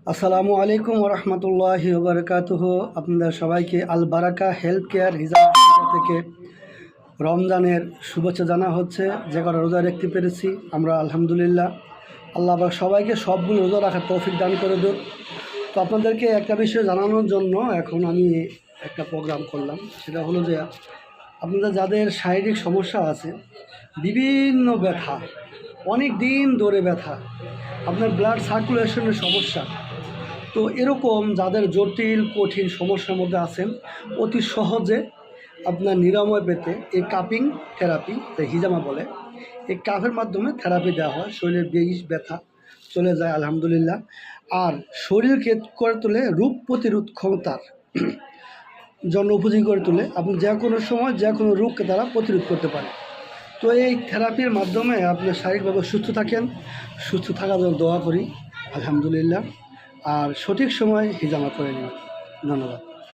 আসসালামু আলাইকুম রহমতুল্লাহি ওবরকাতুহ। আপনাদের সবাইকে আল বারাকা হেলথ কেয়ার হিজাব থেকে রমজানের শুভেচ্ছা জানা হচ্ছে। যে কটা রোজা রাখতে পেরেছি আমরা আলহামদুলিল্লাহ। আল্লাহ আবার সবাইকে সবগুলো রোজা রাখার তৌফিক দান করে দিন। তো আপনাদেরকে একটা বিষয় জানানোর জন্য এখন আমি একটা প্রোগ্রাম করলাম। সেটা হলো যে আপনাদের যাদের শারীরিক সমস্যা আছে, বিভিন্ন ব্যথা, অনেক দিন ধরে ব্যথা, আপনার ব্লাড সার্কুলেশনের সমস্যা, তো এরকম যাদের জটিল কঠিন সমস্যার মধ্যে আছেন, অতি সহজে আপনার নিরাময় পেতে এই কাপিং থেরাপি, হিজামা বলে, এই কাফের মাধ্যমে থেরাপি দেওয়া হয়। শরীরের বিষ ব্যথা চলে যায় আলহামদুলিল্লাহ। আর শরীরকে করে তোলে রোগ প্রতিরোধ ক্ষমতার জন্য উপযোগী করে তোলে। আপনি যে কোনো সময় যে কোনো রোগকে তারা প্রতিরোধ করতে পারে। তো এই থেরাপির মাধ্যমে আপনি শারীরিকভাবে সুস্থ থাকেন। সুস্থ থাকার জন্য দোয়া করি আলহামদুলিল্লাহ। আর সঠিক সময় হিজামা করে নেবেন। ধন্যবাদ।